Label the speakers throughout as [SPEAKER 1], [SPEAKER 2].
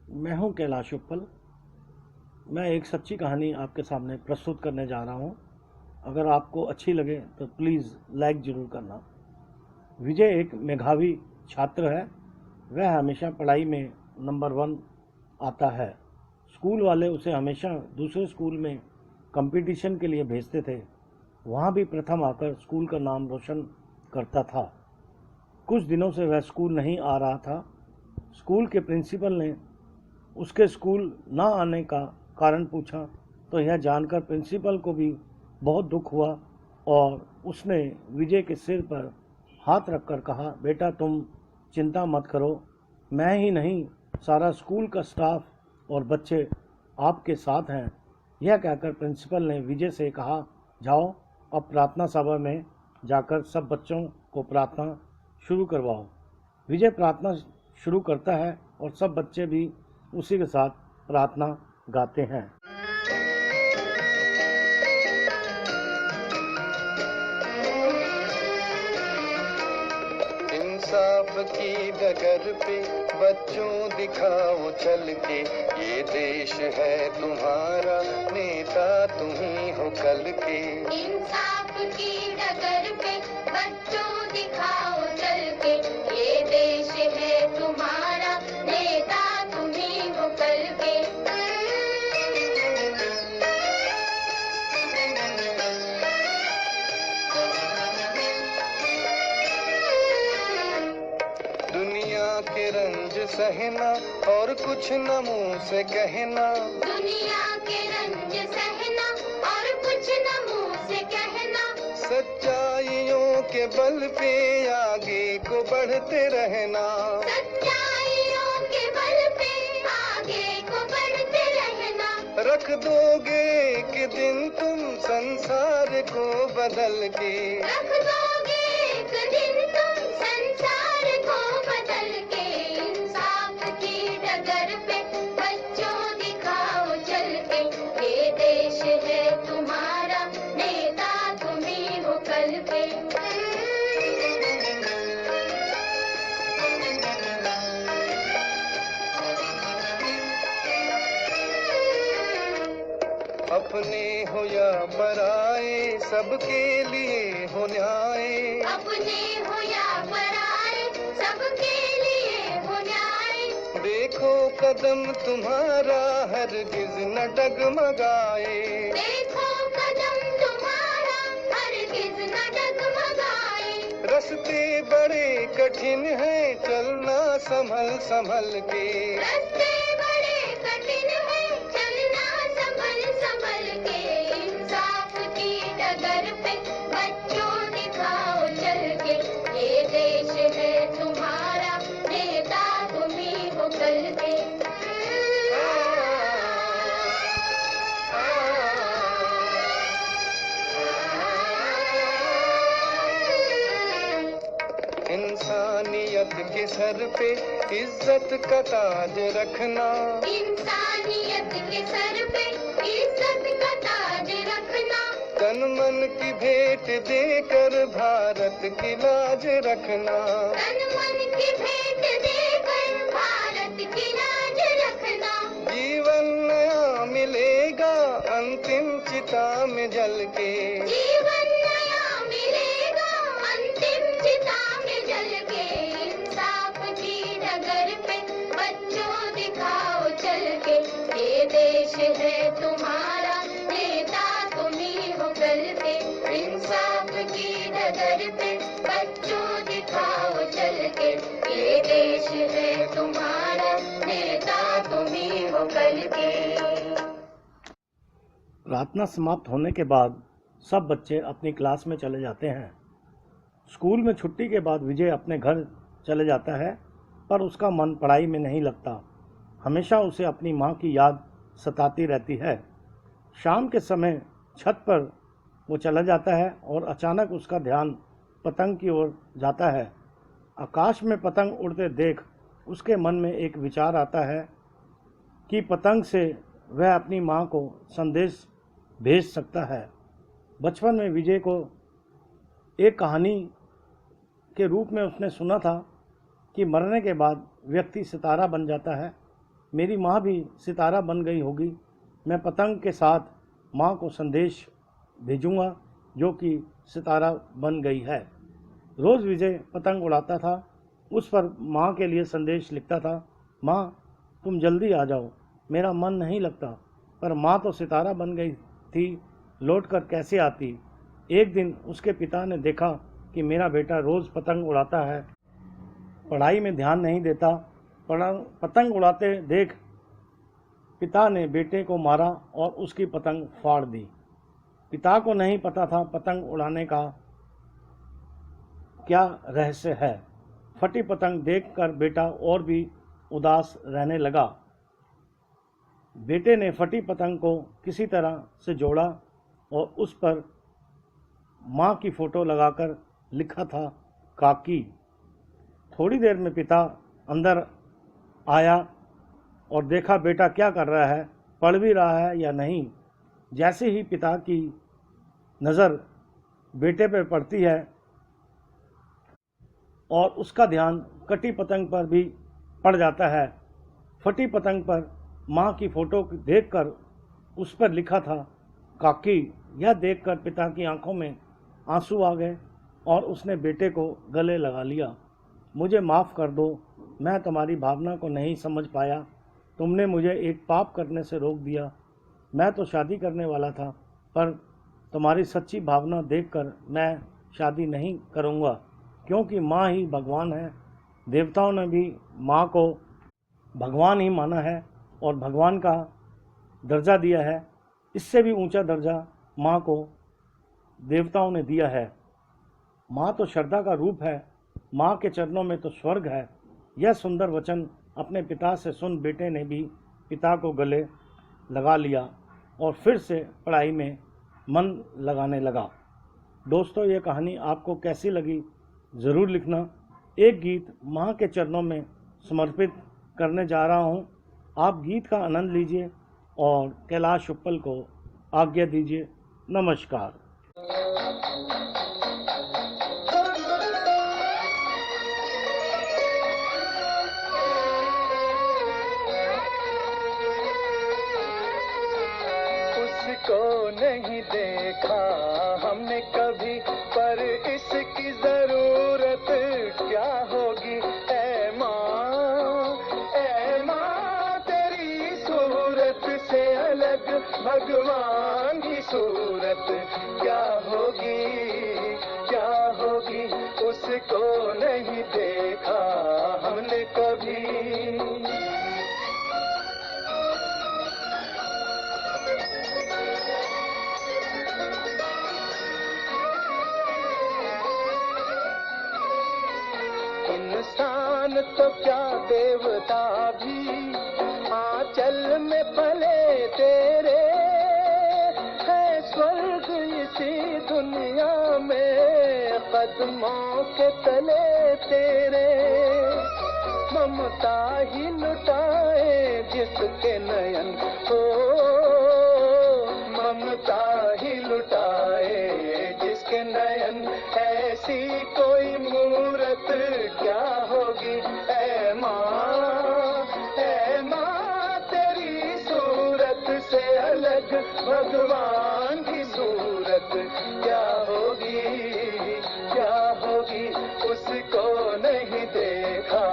[SPEAKER 1] मैं हूं कैलाश उपल। मैं एक सच्ची कहानी आपके सामने प्रस्तुत करने जा रहा हूं। अगर आपको अच्छी लगे तो प्लीज़ लाइक ज़रूर करना। विजय एक मेधावी छात्र है। वह हमेशा पढ़ाई में नंबर 1 आता है। स्कूल वाले उसे हमेशा दूसरे स्कूल में कंपटीशन के लिए भेजते थे। वहाँ भी प्रथम आकर स्कूल का नाम रोशन करता था। कुछ दिनों से वह स्कूल नहीं आ रहा था। स्कूल के प्रिंसिपल ने उसके स्कूल ना आने का कारण पूछा तो यह जानकर प्रिंसिपल को भी बहुत दुख हुआ और उसने विजय के सिर पर हाथ रखकर कहा, बेटा तुम चिंता मत करो, मैं ही नहीं सारा स्कूल का स्टाफ और बच्चे आपके साथ हैं। यह कहकर प्रिंसिपल ने विजय से कहा, जाओ अब प्रार्थना सभा में जाकर सब बच्चों को प्रार्थना शुरू करवाओ। विजय प्रार्थना शुरू करता है और सब बच्चे भी उसी के साथ प्रार्थना गाते हैं।
[SPEAKER 2] इंसाफ की डगर पे बच्चों दिखाओ चल के, ये देश है तुम्हारा, नेता तुम ही हो कल के।
[SPEAKER 3] इंसाफ की डगर पे बच्चों दिखाओ चल के, ये देश है तुम्हारा, नेता तुम ही हो कल के।
[SPEAKER 2] दुनिया के रंज सहना और कुछ न मुंह से कहना,
[SPEAKER 3] दुनिया के रंज सहना और कुछ न मुंह से कहना,
[SPEAKER 2] सच्चाइयों के बल पे आगे को बढ़ते रहना।
[SPEAKER 3] सच्चाइयों के बल पे आगे को बढ़ते रहना।
[SPEAKER 2] रख दोगे एक दिन तुम संसार को बदल के,
[SPEAKER 3] रख दोगे एक दिन तुम संसार को बदल के। इंसाफ की डगर पे बच्चों दिखाओ चल के, ये देश है तुम्हारा, नेता तुम ही हो कल के।
[SPEAKER 2] अपने हो या पराए सबके लिए हो न्याय।
[SPEAKER 3] अपने हो या पराए सबके लिए हो न्याय।
[SPEAKER 2] देखो कदम तुम्हारा हरगिज न डगमगाए।
[SPEAKER 3] देखो कदम तुम्हारा हरगिज न डगमगाए।
[SPEAKER 2] रास्ते बड़े कठिन हैं चलना संभल संभल के,
[SPEAKER 3] रास्ते बड़े कठिन हैं चलना संभल संभल के। इंसाफ की डगर पे बच्चों दिखाओ चल के, ये देश है तुम्हारा, नेता तुम ही हो कल के।
[SPEAKER 2] इंसानियत के सर पे इज्जत का ताज रखना।
[SPEAKER 3] इंसानियत के सर पे इज्जत का ताज रखना।
[SPEAKER 2] तन मन की भेंट देकर भारत की लाज रखना।
[SPEAKER 3] तन मन की भेंट देकर भारत की लाज रखना।
[SPEAKER 2] जीवन नया मिलेगा अंतिम चिता में जल के,
[SPEAKER 3] जीवन नया मिलेगा अंतिम चिता में जल के। इंसाफ की डगर पे बच्चों दिखाओ चल के, ये देश है तुम्हारा, नेता तुम ही हो कल के। इंसाफ की डगर पे बच्चों दिखाओ चल के, ये देश है तुम्हारा, नेता तुम ही हो कल के।
[SPEAKER 1] प्रार्थना समाप्त होने के बाद सब बच्चे अपनी क्लास में चले जाते हैं। स्कूल में छुट्टी के बाद विजय अपने घर चले जाता है, पर उसका मन पढ़ाई में नहीं लगता। हमेशा उसे अपनी माँ की याद सताती रहती है। शाम के समय छत पर वो चला जाता है और अचानक उसका ध्यान पतंग की ओर जाता है। आकाश में पतंग उड़ते देख उसके मन में एक विचार आता है कि पतंग से वह अपनी माँ को संदेश भेज सकता है। बचपन में विजय को एक कहानी के रूप में उसने सुना था कि मरने के बाद व्यक्ति सितारा बन जाता है मेरी माँ भी सितारा बन गई होगी। मैं पतंग के साथ माँ को संदेश भेजूँगा जो कि सितारा बन गई है। रोज़ विजय पतंग उड़ाता था, उस पर माँ के लिए संदेश लिखता था, माँ तुम जल्दी आ जाओ, मेरा मन नहीं लगता। पर माँ तो सितारा बन गई थी, लौटकर कैसे आती। एक दिन उसके पिता ने देखा कि मेरा बेटा रोज़ पतंग उड़ाता है, पढ़ाई में ध्यान नहीं देता। पतंग उड़ाते देख पिता ने बेटे को मारा और उसकी पतंग फाड़ दी। पिता को नहीं पता था पतंग उड़ाने का क्या रहस्य है। फटी पतंग देखकर बेटा और भी उदास रहने लगा। बेटे ने फटी पतंग को किसी तरह से जोड़ा और उस पर माँ की फोटो लगाकर लिखा था काकी। थोड़ी देर में पिता अंदर आया और देखा बेटा क्या कर रहा है, पढ़ भी रहा है या नहीं। जैसे ही पिता की नज़र बेटे पर पड़ती है और उसका ध्यान कटी पतंग पर भी पड़ जाता है। फटी पतंग पर माँ की फ़ोटो देखकर उस पर लिखा था काकी। यह देखकर पिता की आंखों में आंसू आ गए और उसने बेटे को गले लगा लिया। मुझे माफ़ कर दो, मैं तुम्हारी भावना को नहीं समझ पाया। तुमने मुझे एक पाप करने से रोक दिया। मैं तो शादी करने वाला था, पर तुम्हारी सच्ची भावना देखकर मैं शादी नहीं करूँगा, क्योंकि माँ ही भगवान है। देवताओं ने भी माँ को भगवान ही माना है और भगवान का दर्जा दिया है। इससे भी ऊंचा दर्जा माँ को देवताओं ने दिया है। माँ तो श्रद्धा का रूप है, माँ के चरणों में तो स्वर्ग है। यह सुंदर वचन अपने पिता से सुन बेटे ने भी पिता को गले लगा लिया और फिर से पढ़ाई में मन लगाने लगा। दोस्तों, ये कहानी आपको कैसी लगी ज़रूर लिखना। एक गीत माँ के चरणों में समर्पित करने जा रहा हूँ। आप गीत का आनंद लीजिए और कैलाश उपल को आज्ञा दीजिए। नमस्कार।
[SPEAKER 2] उसको नहीं देखा हमने कभी, पर इसकी जरूरत क्या होगी। ऐ माँ तेरी सूरत से अलग भगवान की सूरत क्या होगी, क्या होगी। उसको नहीं देखा हमने कभी। इंसान तो क्या देवता भी आंचल में पले तेरे है। स्वर्ग इसी दुनिया में कदमों के तले तेरे। ममता ही लुटाए जिसके नयन हो, ममता ही लुटाए जिसके नयन। ऐसी कोई मूरत क्या होगी। ऐ माँ तेरी सूरत से अलग भगवान की सूरत क्या होगी, क्या होगी। उसको नहीं देखा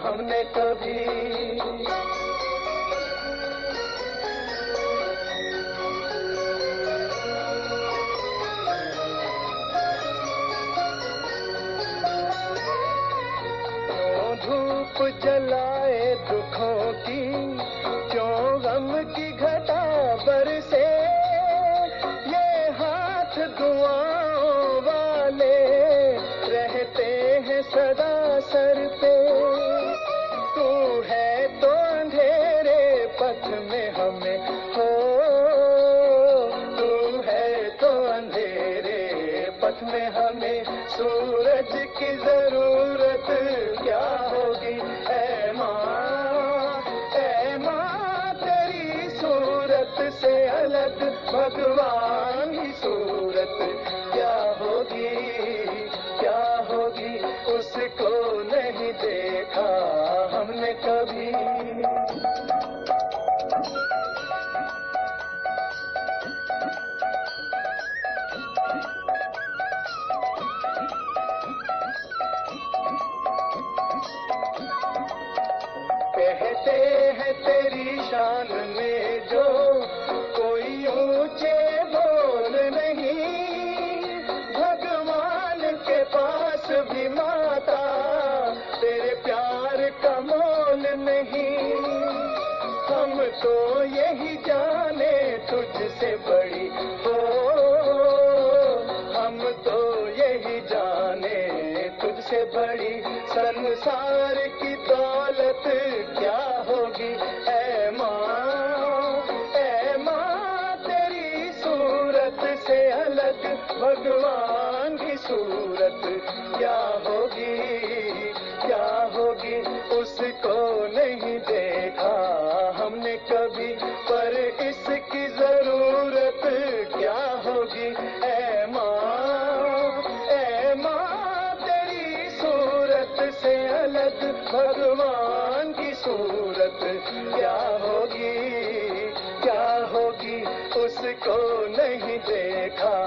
[SPEAKER 2] हमने कभी। धूप जलाए दुखों की, क्यों गम की घटा बरसे। ये हाथ दुआओं वाले रहते हैं सदा सर पे। तू है तो अंधेरे पथ में हमें हो, तू है तो अंधेरे पथ में हमें। सूरज की जरूरत क्या होगी। ऐ माँ तेरी सूरत से अलग भगवान की सूरत क्या होगी, क्या होगी। उसको नहीं देखा हमने कभी। कहते हैं तेरी शान में जो कोई ऊंचे बोल नहीं, भगवान के पास भी माता तेरे प्यार का मोल नहीं। हम तो यही जाने तुझसे बड़ी हो, हम तो यही जाने तुझसे बड़ी संसार की दौलत क्या होगी। ऐ माँ तेरी सूरत से अलग भगवान की सूरत क्या होगी, क्या होगी। उसको नहीं देखा हमने कभी, पर इसकी जरूरत क्या होगी। ऐ माँ तेरी सूरत से अलग भगवान की सूरत क्या होगी, क्या होगी। उसको नहीं देखा